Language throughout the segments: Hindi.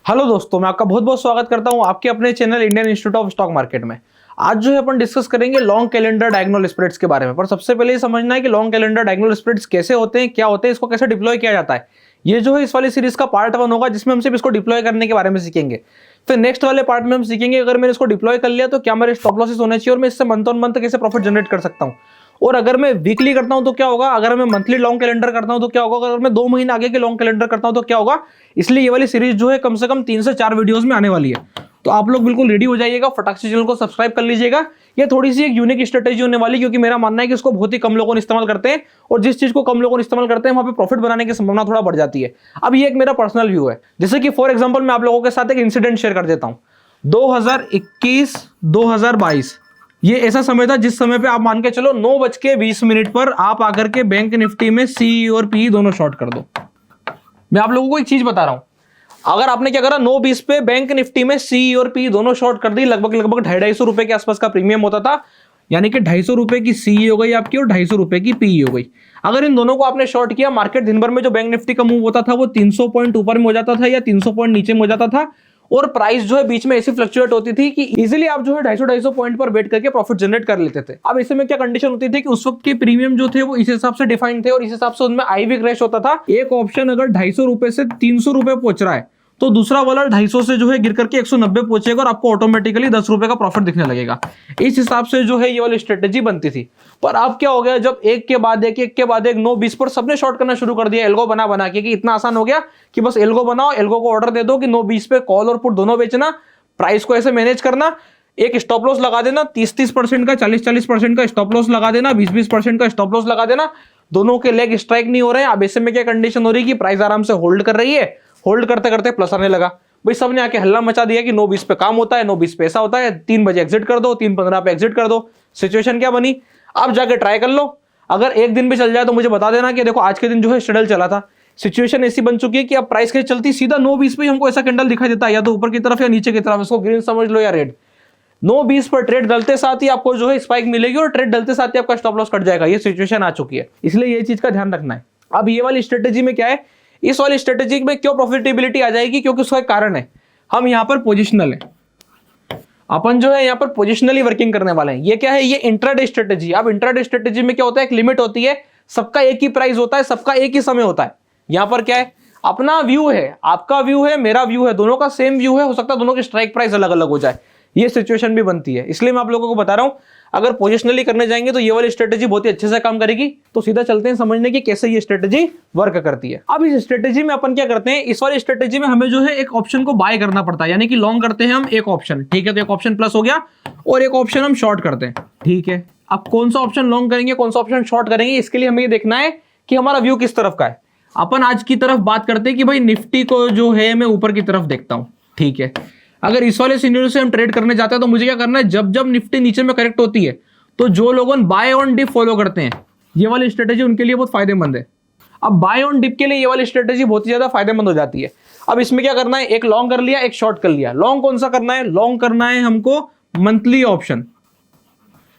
हेलो दोस्तों, मैं आपका बहुत बहुत स्वागत करता हूं आपके अपने channel Indian institute of stock market में। आज जो है अपन डिस्कस करेंगे लॉन्ग कैलेंडर डायगोनल स्प्रेड्स के बारे में। पर सबसे पहले ये समझना है कि लॉन्ग कैलेंडर डायगोनल स्प्रेड्स कैसे होते हैं, क्या होते हैं, इसको कैसे डिप्लॉय किया जाता है। ये जो है इस वाली सीरीज का पार्ट 1 होगा, जिसमें हम सिर्फ इसको डिप्लॉय करने के बारे में सीखेंगे। फिर नेक्स्ट वाले पार्ट में हम सीखेंगे अगर मैंने इसको डिप्लॉय कर लिया तो क्या मेरे स्टॉप लॉसेस होने चाहिए और मैं इससे मंथ ऑन मंथ कैसे प्रॉफिट जनरेट कर सकता हूँ। और अगर मैं वीकली करता हूं तो क्या होगा, अगर मैं मंथली लॉन्ग कैलेंडर करता हूं तो क्या होगा, अगर मैं 2 महीने आगे के लॉन्ग कैलेंडर करता हूं तो क्या होगा। इसलिए ये वाली सीरीज जो है कम से कम 3 से 4 वीडियोस में आने वाली है। तो आप लोग बिल्कुल रेडी हो जाइएगा, फटाक से चैनल को सब्सक्राइब कर लीजिएगा। ये थोड़ी सी एक यूनिक स्ट्रेटेजी होने वाली, क्योंकि मेरा मानना है कि इसको बहुत ही कम लोगों ने इस्तेमाल करते हैं और जिस चीज को कम लोगों ने इस्तेमाल करते हैं वहां पे प्रॉफिट बनाने की संभावना थोड़ा बढ़ जाती है। अब ये एक मेरा पर्सनल व्यू है। जैसे कि फॉर एग्जांपल मैं आप लोगों के साथ एक इंसिडेंट शेयर कर देता हूं। 2021-2022 ये ऐसा समय था जिस समय पे आप मान के चलो 9:20 पर आप आकर के बैंक निफ्टी में सी और पी दोनों शॉर्ट कर दो। मैं आप लोगों को एक चीज बता रहा हूं, अगर आपने क्या करा 9:20 पे बैंक निफ्टी में सी और पी दोनों शॉर्ट कर दी, लगभग 250 रुपए के आसपास का प्रीमियम होता था। यानी कि 250 रुपए की सी हो गई आपकी और 250 रुपए की पी हो गई। अगर इन दोनों को आपने शॉर्ट किया, मार्केट दिन भर में जो बैंक निफ्टी का मूव होता था वो 300 पॉइंट ऊपर में हो जाता था या 300 पॉइंट नीचे में हो जाता था। और प्राइस जो है बीच में ऐसी फ्लक्चुएट होती थी कि इजीली आप जो है 250 पॉइंट पर वेट करके प्रॉफिट जनरेट कर लेते थे। अब ऐसे में क्या कंडीशन होती थी कि उस वक्त के प्रीमियम जो थे वो इस हिसाब से डिफाइंड थे और इस हिसाब से उनमें आईवी क्रैश होता था। एक ऑप्शन अगर 250 रुपए से 300 रुपए पहुंच रहा है तो दूसरा वाला 250 से जो है गिर करके 190 पहुंचेगा और आपको ऑटोमेटिकली 10 रुपए का प्रॉफिट दिखने लगेगा। इस हिसाब से जो है ये वाली स्ट्रेटेजी बनती थी। पर अब क्या हो गया, जब एक के बाद एक 9:20 पर सबने शॉर्ट करना शुरू कर दिया, एल्गो बना के कि इतना आसान हो गया कि बस एल्गो बनाओ, एल्गो को ऑर्डर दे दो कि 9:20 पे कॉल और पुट दोनों बेचना, प्राइस को ऐसे मैनेज करना, एक स्टॉप लॉस लगा देना 30% का, 40% का स्टॉप लॉस लगा देना, 20% का स्टॉप लॉस लगा देना। दोनों के लेग स्ट्राइक नहीं हो रहे हैं। अब ऐसे में क्या कंडीशन हो रही है कि प्राइस आराम से होल्ड कर रही है, होल्ड करते करते प्लस आने लगा। भाई सबने आके हल्ला मचा दिया कि 9:20 पे काम होता है, 9:20 पे ऐसा होता है, 3 बजे एग्जिट कर दो, 3:15 पे एग्जिट कर दो। सिचुएशन क्या बनी, अब जाके ट्राई कर लो। अगर एक दिन भी चल जाए तो मुझे बता देना कि देखो आज के दिन जो है शेड्यूल चला था। सिचुएशन ऐसी बन चुकी है कि अब प्राइस के चलती सीधा 9:20 पे हमको ऐसा कैंडल दिखाई देता है, या तो ऊपर की तरफ या नीचे की तरफ, इसको ग्रीन समझ लो या रेड। 9:20 पर ट्रेड डलते साथ ही आपको जो है स्पाइक मिलेगी और ट्रेड डलते साथ ही आपका स्टॉप लॉस कट जाएगा। ये सिचुएशन आ चुकी है, इसलिए ये चीज का ध्यान रखना है। अब ये वाली स्ट्रेटेजी में क्या है, इस वाली स्ट्रेटेजी में क्यों प्रॉफिटेबिलिटी आ जाएगी, क्योंकि उसका एक कारण है, हम यहां पर पोजिशनल है। अपन जो है यहां पर पोजिशनली वर्किंग करने वाले हैं। ये क्या है, ये इंट्राडे स्ट्रेटेजी। अब इंट्राडे स्ट्रेटेजी में क्या होता है, एक लिमिट होती है, सबका एक ही प्राइस होता है, सबका एक ही समय होता है। यहां पर क्या है, अपना व्यू है, आपका व्यू है, मेरा व्यू है, दोनों का सेम व्यू है, हो सकता है दोनों की स्ट्राइक प्राइस अलग अलग हो जाए। ये सिचुएशन भी बनती है, इसलिए मैं आप लोगों को बता रहा हूं अगर पोजिशनली करने जाएंगे तो ये वाली स्ट्रेटेजी बहुत ही अच्छे से काम करेगी। तो सीधा चलते हैं समझने की कैसे ये स्ट्रेटेजी वर्क करती है। अब इस स्ट्रेटेजी में अपन क्या करते हैं, इस वाली स्ट्रेटेजी में हमें जो है एक ऑप्शन को बाय करना पड़ता है, यानी कि लॉन्ग करते हैं हम एक ऑप्शन, ठीक है, तो एक ऑप्शन प्लस हो गया और एक ऑप्शन हम शॉर्ट करते हैं, ठीक है। अब कौन सा ऑप्शन लॉन्ग करेंगे, कौन सा ऑप्शन शॉर्ट करेंगे, इसके लिए हमें ये देखना है कि हमारा व्यू किस तरफ का है। अपन आज की तरफ बात करते हैं कि भाई निफ्टी को जो है मैं ऊपर की तरफ देखता हूं, ठीक है। अगर इस वाले सिनेरियो से हम ट्रेड करने जाते हैं तो मुझे क्या करना है, जब जब निफ्टी नीचे में करेक्ट होती है तो जो लोग बाय ऑन डिप फॉलो करते हैं, ये वाली स्ट्रेटेजी उनके लिए बहुत फायदेमंद है। अब बाय ऑन डिप के लिए ये वाली स्ट्रेटेजी बहुत ही ज्यादा फायदेमंद हो जाती है। अब इसमें क्या करना है, एक लॉन्ग कर लिया, एक शॉर्ट कर लिया। लॉन्ग कौन सा करना है, लॉन्ग करना है हमको मंथली ऑप्शन।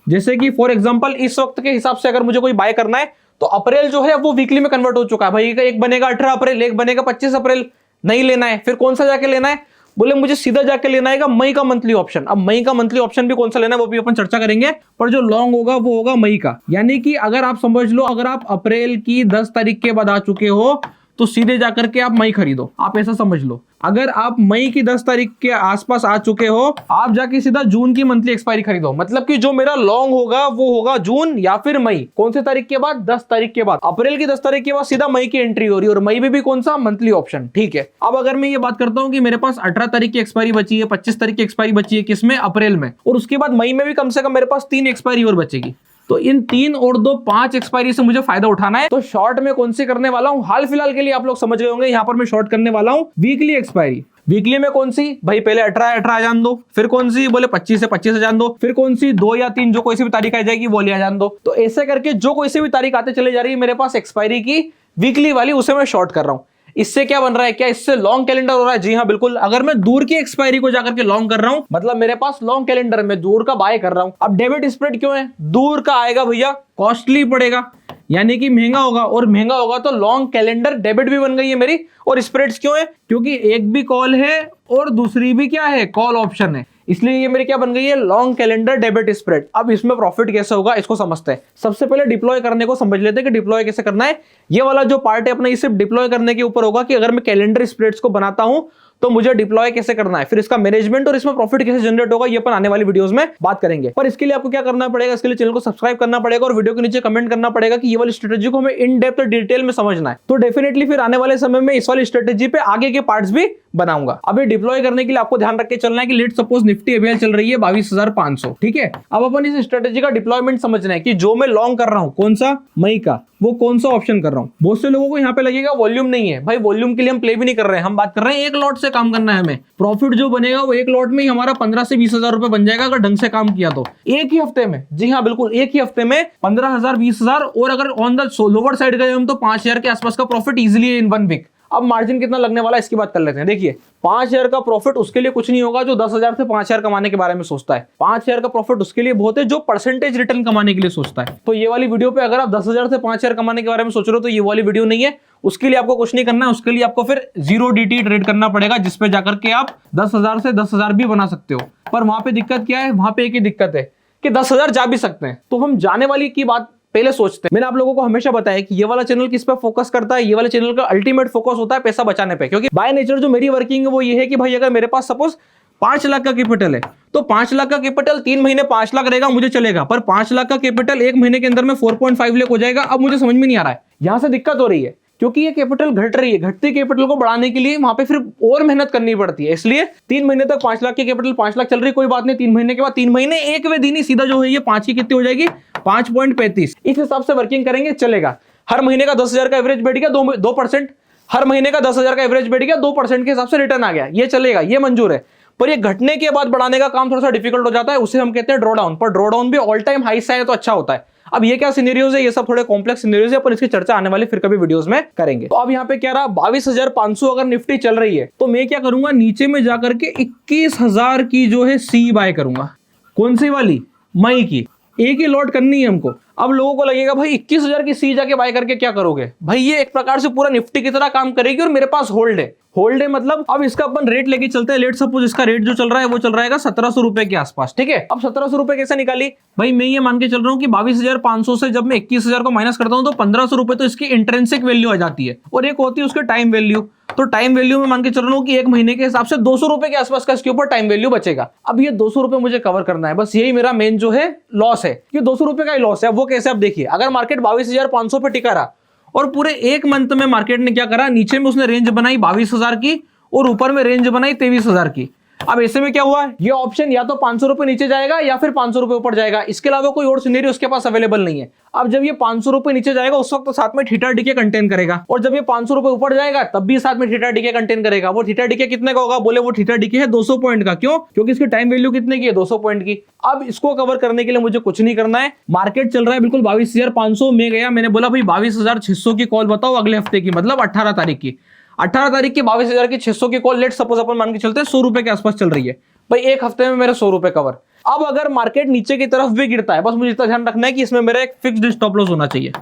जैसे कि फॉर एग्जांपल इस वक्त के हिसाब से अगर मुझे कोई बाय करना है तो अप्रैल जो है वो वीकली में कन्वर्ट हो चुका है। भाई एक बनेगा 18 अप्रैल, एक बनेगा 25 अप्रैल, नहीं लेना है। फिर कौन सा जाके लेना है, बोले मुझे सीधा जाके लेना है मई का मंथली ऑप्शन। अब मई का मंथली ऑप्शन भी कौन सा लेना है वो भी अपन चर्चा करेंगे, पर जो लॉन्ग होगा वो होगा मई का। यानी कि अगर आप समझ लो, अगर आप अप्रैल की 10 तारीख के बाद आ चुके हो तो सीधे जाकर के आप मई खरीदो, आप ऐसा समझ लो। अगर आप मई की 10 तारीख के आसपास आ चुके हो, आप जाके सीधा जून की मंथली एक्सपायरी खरीदो। मतलब कि जो मेरा लॉन्ग होगा वो होगा जून या फिर मई। कौन से तारीख के बाद, 10 तारीख के बाद। अप्रैल की 10 तारीख के बाद सीधा मई की एंट्री हो रही है और मई में भी कौन सा, मंथली ऑप्शन, ठीक है। अब अगर मैं ये बात करता हूं कि मेरे पास 18 तारीख की एक्सपायरी बची है, 25 तारीख की एक्सपायरी बची है, किसमें, अप्रैल में, और उसके बाद मई में भी कम से कम मेरे पास 3 एक्सपायरी और बचेगी। तो इन 3 और 2 5 एक्सपायरी से मुझे फायदा उठाना है। तो शॉर्ट में कौन सी करने वाला हूं, हाल फिलहाल के लिए आप लोग समझ गए होंगे, यहां पर मैं शॉर्ट करने वाला हूं वीकली एक्सपायरी। वीकली में कौन सी, भाई पहले 18 जान दो, फिर कौन सी, बोले 25 से 25 जान दो, फिर कौन सी 2 या 3 जो कोई सी भी तारीख आ जाएगी वो लिया जान दो। तो ऐसे करके जो कोई सी भी तारीख आते चले जा रही है मेरे पास एक्सपायरी की वीकली वाली, उसे मैं शॉर्ट कर रहा हूं। इससे क्या बन रहा है, क्या इससे लॉन्ग कैलेंडर हो रहा है? जी हाँ बिल्कुल। अगर मैं दूर की एक्सपायरी को जाकर के लॉन्ग कर रहा हूं, मतलब मेरे पास लॉन्ग कैलेंडर में दूर का बाय कर रहा हूं। अब डेबिट स्प्रेड क्यों है, दूर का आएगा भैया कॉस्टली पड़ेगा, यानी कि महंगा होगा, और महंगा होगा तो लॉन्ग कैलेंडर डेबिट भी बन गई है मेरी। और स्प्रेड्स क्यों है? क्योंकि एक भी कॉल है और दूसरी भी क्या है, कॉल ऑप्शन है, इसलिए ये मेरी क्या बन गई है, लॉन्ग कैलेंडर डेबिट स्प्रेड। अब इसमें प्रॉफिट कैसे होगा इसको समझते हैं। सबसे पहले डिप्लॉय करने को समझ लेते हैं कि डिप्लॉय कैसे करना है। ये वाला जो पार्ट है अपना, ये सिर्फ डिप्लॉय करने के ऊपर होगा कि अगर मैं कैलेंडर स्प्रेड्स को बनाता हूं तो मुझे डिप्लॉय कैसे करना है, फिर इसका मैनेजमेंट और इसमें प्रॉफिट कैसे जनरेट होगा, ये अपन आने वाली वीडियोस में बात करेंगे। पर इसके लिए आपको क्या करना पड़ेगा, इसके लिए चैनल को सब्सक्राइब करना पड़ेगा और वीडियो के नीचे कमेंट करना पड़ेगा कि ये वाली स्ट्रेटेजी को हमें इन डेप्थ और डिटेल में समझना है। तो डेफिनेटली फिर आने वाले समय में इस वाली स्ट्रेटेजी पे आगे के पार्ट्स भी बनाऊंगा। अभी डिप्लॉय करने के लिए आपको ध्यान रख के चलना है कि लेट सपोज निफ्टी अभी चल रही है 22,500, ठीक है। अब अपन इस स्ट्रेटेजी का डिप्लॉयमेंट समझना है कि जो मैं लॉन्ग कर रहा हूं, कौन सा, मई का, वो कौन सा ऑप्शन कर रहा हूं। बहुत से लोगों को यहाँ पे लगेगा वॉल्यूम नहीं है, भाई वॉल्यूम के लिए हम प्ले भी नहीं कर रहे हैं, हम बात कर रहे हैं एक लॉट से काम करना है हमें। प्रॉफिट जो बनेगा वो एक लॉट में ही हमारा 15 से 20,000 रुपए बन जाएगा अगर ढंग से काम किया तो, एक ही हफ्ते में। जी हाँ बिल्कुल, एक ही हफ्ते में 15,000 20,000, और अगर ऑन द लोअर साइड गए हम तो 5,000 के आसपास का प्रॉफिट इजिली इन 1 वीक। अब मार्जिन कितना लगने वाला है इसकी बात कर लेते हैं। देखिए 5,000 का प्रॉफिट उसके लिए कुछ नहीं होगा जो 10,000 से 5,000 कमाने के बारे में सोचता है। 5,000 का प्रॉफिट उसके लिए बहुत है जो परसेंटेज रिटर्न कमाने के लिए सोचता है। तो ये वाली वीडियो पे अगर आप 10,000 से 5,000 कमाने के बारे में सोच रहे हो तो ये वाली वीडियो नहीं है। उसके लिए आपको कुछ नहीं करना है, उसके लिए आपको फिर 0 DT ट्रेड करना पड़ेगा, जिसपे जाकर के आप 10,000 से 10,000 भी बना सकते हो। पर वहां पे दिक्कत क्या है, वहां पे एक ही दिक्कत है कि 10,000 जा भी सकते हैं। तो हम जाने वाली की बात पहले सोचते हैं। मैंने आप लोगों को हमेशा बताया कि ये वाला चैनल किस पे फोकस करता है, ये वाले चैनल का अल्टीमेट फोकस होता है पैसा बचाने पे। क्योंकि बाय नेचर जो मेरी वर्किंग है वो ये है कि भाई अगर मेरे पास सपोज 5 लाख का कैपिटल है तो 5 लाख का कैपिटल 3 महीने 5 लाख रहेगा, मुझे चलेगा। पर 5 लाख का कैपिटल 1 महीने के अंदर में 4.5 लाख हो जाएगा। अब मुझे समझ में नहीं आ रहा है, यहां से दिक्कत हो रही है क्योंकि ये कैपिटल घट रही है। घटती कैपिटल को बढ़ाने के लिए वहां पे फिर और मेहनत करनी पड़ती है। इसलिए 3 महीने तक 5 लाख की कैपिटल 5 लाख चल रही है, कोई बात नहीं। 3 महीने के बाद 3 महीने 1वें दिन ही सीधा जो है ये 5 की कितनी हो जाएगी, 5.35। इस हिसाब से वर्किंग करेंगे, चलेगा। हर महीने का 10,000 का एवरेज बैठ गया 2%, हर महीने का 10,000 का एवरेज बैठ गया 2% के हिसाब से रिटर्न आ गया, ये चलेगा, ये मंजूर है। पर ये घटने के बाद बढ़ाने का काम थोड़ा सा डिफिकल्ट हो जाता है, उसे हम कहते हैं ड्रॉडाउन। पर ड्रॉडाउन भी ऑल टाइम हाई से है तो अच्छा होता है। अब ये क्या सिनेरियोज है, ये सब थोड़े कॉम्प्लेक्स सिनेरियोज है, अपन इसकी चर्चा आने वाले फिर कभी वीडियोस में करेंगे। तो अब यहाँ पे क्या रहा, 22,500 अगर निफ्टी चल रही है तो मैं क्या करूंगा, नीचे में जाकर के 21,000 की जो है सी बाय करूंगा। कौन सी वाली, मई की, एक ही लॉट करनी है हमको। अब लोगों को लगेगा भाई 21,000 की सी जाके बाय करके क्या करोगे, भाई ये एक प्रकार से पूरा निफ्टी की तरह काम करेगी और मेरे पास होल्ड है। होल्ड है मतलब अब इसका अपन रेट लेके चलते हैं। लेट सपोज इसका रेट जो चल रहा है वो चल रहा है 1,700 रुपए के आसपास, ठीक है। अब 1,700 रुपए कैसे निकाली, भाई मैं ये मान के चल रहा हूँ कि 22,500 से जब मैं 21,000 को माइनस करता हूँ तो 1,500 रुपए तो इसकी इंट्रिंसिक वैल्यू आ जाती है और एक होती है उसके टाइम वैल्यू। तो टाइम वैल्यू में मान के चल रहा हूँ कि 1 महीने के हिसाब से 200 रुपए के आसपास का इसके ऊपर टाइम वैल्यू बचेगा। अब ये 200 रुपए मुझे कवर करना है, बस यही मेरा मेन जो है लॉस है कि 200 रुपए का ही लॉस है। वो कैसे, आप देखिए अगर मार्केट 22,500 पे टिका रहा और पूरे 1 मंथ में मार्केट ने क्या करा, नीचे में उसने रेंज बनाई 22,000 की और ऊपर में रेंज बनाई 23,000 की। अब ऐसे में क्या हुआ, ये ऑप्शन या तो 500 रुपए नीचे जाएगा या फिर 500 रुपए ऊपर जाएगा, इसके अलावा कोई और सिनेरियो उसके पास अवेलेबल नहीं है। अब जब ये 500 रुपए नीचे जाएगा उस वक्त तो साथ में थीटा डीके कंटेन करेगा, और जब ये 500 रुपए ऊपर जाएगा तब भी साथ में थीटा डीके कंटेन करेगा। वो थीटा डीके कितने का होगा, बोले वो थीटा डीके है 200 पॉइंट का। क्यों, क्योंकि इसकी टाइम वैल्यू कितने की है, 200 पॉइंट की। अब इसको कवर करने के लिए मुझे कुछ नहीं करना है, मार्केट चल रहा है बिल्कुल 22,500 में गया, मैंने बोला भाई 22,600 की कॉल बताओ अगले हफ्ते की, मतलब 18 तारीख की। 18 तारीख की 22,600 की कॉल लेट सपोज अपन मान के चलते हैं 100 रुपए के आसपास चल रही है, भाई एक हफ्ते में मेरे 100 रुपए कवर। अब अगर मार्केट नीचे की तरफ भी गिरता है, बस मुझे इतना ध्यान रखना है कि इसमें मेरा एक फिक्स्ड स्टॉप लॉस होना चाहिए।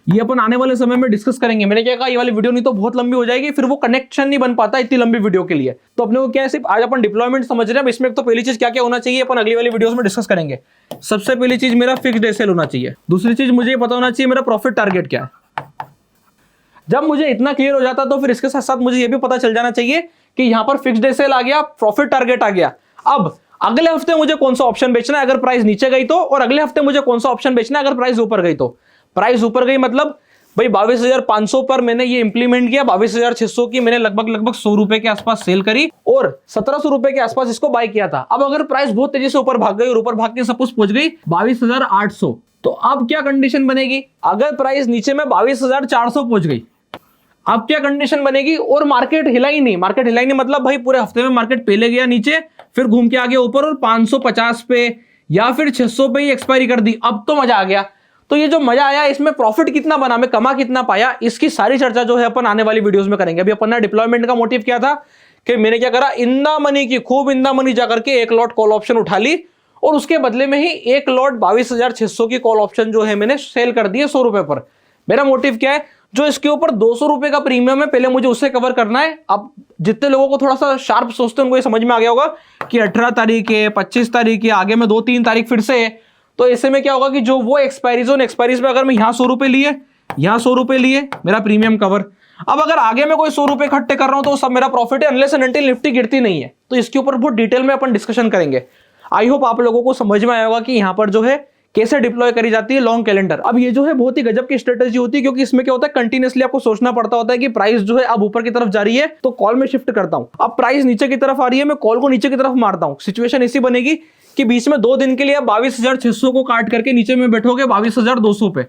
ये अपन आने वाले समय में डिस्कस करेंगे। मैंने क्या कहा, ये वाली वीडियो नहीं तो बहुत लंबी हो जाएगी, फिर वो कनेक्शन नहीं बन पाता इतनी लंबी वीडियो के लिए। तो अपने को क्या है, सिर्फ आज अपन डिप्लॉयमेंट समझ रहे हैं। इसमें तो पहली चीज क्या क्या होना चाहिए अपन अगली वाली वीडियोस में डिस्कस करेंगे। सबसे पहली चीज मेरा फिक्स्ड एसएल होना चाहिए। दूसरी चीज मुझे पता होना चाहिए मेरा प्रॉफिट टारगेट क्या है। जब मुझे इतना क्लियर हो जाता तो फिर इसके साथ साथ मुझे ये भी पता चल जाना चाहिए कि यहां पर फिक्स्ड एसएल आ गया, प्रॉफिट टारगेट आ गया। अब अगले हफ्ते मुझे कौन सा ऑप्शन बेचना है अगर प्राइस नीचे गई तो, और अगले हफ्ते मुझे कौन सा ऑप्शन बेचना है अगर प्राइस ऊपर गई तो। प्राइस ऊपर गई मतलब भाई 22,500 पर मैंने ये इंप्लीमेंट किया, 22,600 की मैंने लगभग 100 रुपए के आसपास सेल करी और 1,700 रुपए के आसपास इसको बाय किया था। अब अगर प्राइस बहुत तेजी से ऊपर भाग गई और ऊपर भाग के सपोज पहुंच गई 22,800, तो अब क्या कंडीशन बनेगी, अगर प्राइस नीचे में 22,400 पहुंच गई अब क्या कंडीशन बनेगी, और मार्केट हिला ही नहीं। मार्केट हिला ही नहीं मतलब भाई पूरे हफ्ते में मार्केट पहले गया नीचे, फिर घूम के आगे ऊपर और 550 पे या फिर 600 पे ही एक्सपायरी कर दी। अब तो मजा आ गया। तो ये जो मजा आया इसमें प्रॉफिट कितना बना, मैं कमा कितना पाया, इसकी सारी चर्चा जो है अपन आने वाली वीडियोस में करेंगे। अभी अपन ने डिप्लॉयमेंट का मोटिव क्या था कि मैंने क्या करा, इन द मनी की खूब इन द मनी जाकर के एक लॉट कॉल ऑप्शन उठा ली और उसके बदले में ही एक लॉट 22,600 की कॉल ऑप्शन जो है मैंने सेल कर दी है 100 रुपए पर। मेरा मोटिव क्या है, जो इसके ऊपर 200 रुपए का प्रीमियम है पहले मुझे उससे कवर करना है। अब जितने लोगों को थोड़ा सा शार्प सोचते हैं उनको ये समझ में आ गया होगा कि 18 तारीख है, 25 तारीख है, आगे में 2-3 तारीख फिर से है, तो ऐसे में क्या होगा कि जो वो एक्सपायरीज में अगर मैं यहाँ 100 रुपए लिए, यहाँ 100 रुपए लिए, मेरा प्रीमियम कवर। अब अगर आगे में कोई 100 रुपए इकट्ठे कर रहा हूं तो सब मेरा प्रॉफिट है, अनलेस एंड अनटिल निफ्टी गिरती नहीं है। तो इसके ऊपर बहुत डिटेल में अपन डिस्कशन करेंगे। आई होप आप लोगों को समझ में आया होगा कि यहाँ पर जो है कैसे डिप्लॉय करी जाती है लॉन्ग कैलेंडर। अब ये जो है बहुत ही गजब की स्ट्रेटेजी होती है, क्योंकि इसमें क्या होता है कंटिन्यूअसली आपको सोचना पड़ता होता है कि प्राइस जो है अब ऊपर की तरफ जा रही है तो कॉल में शिफ्ट करता हूं, अब प्राइस नीचे की तरफ आ रही है मैं कॉल को नीचे की तरफ मारता हूं। सिचुएशन ऐसी बनेगी कि बीच में 2 दिन के लिए 22,600 को काट करके नीचे में बैठोगे 22,200 पे,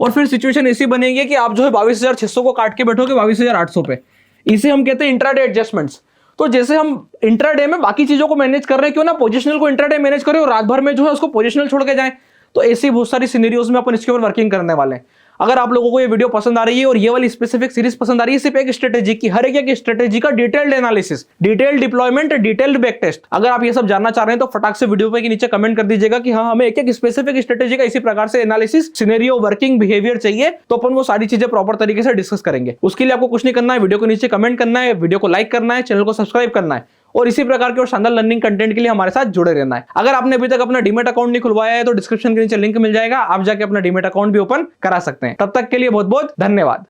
और फिर सिचुएशन ऐसी बनेगी कि आप जो है 22,600 को काट के बैठोगे 22,800 पे। इसे हम कहते हैं इंट्राडे एडजस्टमेंट्स। तो जैसे हम इंट्राडे में बाकी चीजों को मैनेज कर रहे हैं, क्यों ना पोजिशनल को इंट्राडे मैनेज करें और रात भर में जो है उसको पोजिशनल छोड़ के जाएं। तो ऐसी बहुत सारी सिनेरियोज में अपन इसके ऊपर वर्किंग करने वाले हैं। अगर आप लोगों को ये वीडियो पसंद आ रही है और ये वाली स्पेसिफिक सीरीज पसंद आ रही है, सिर्फ एक स्ट्रेटेजी की, हर एक स्ट्रेटेजी का detailed analysis, detailed deployment, detailed back test, अगर आप ये सब जानना चाह रहे हैं तो फटाक से वीडियो पे के नीचे कमेंट कर दीजिएगा कि हाँ हमें एक स्पेसिफिक स्ट्रेटेजी का इसी प्रकार से एनालिसिस, सिनेरियो, वर्किंग बिहेवियर चाहिए, तो अपन वो सारी चीजें प्रॉपर तरीके से डिस्कस करेंगे। उसके लिए आपको कुछ नहीं करना है, वीडियो को नीचे कमेंट करना है, वीडियो को लाइक करना है, चैनल को सब्सक्राइब करना है और इसी प्रकार के और शानदार लर्निंग कंटेंट के लिए हमारे साथ जुड़े रहना है। अगर आपने अभी तक अपना डीमैट अकाउंट नहीं खुलवाया है तो डिस्क्रिप्शन के नीचे लिंक मिल जाएगा, आप जाके अपना डीमैट अकाउंट भी ओपन करा सकते हैं। तब तक के लिए बहुत बहुत धन्यवाद।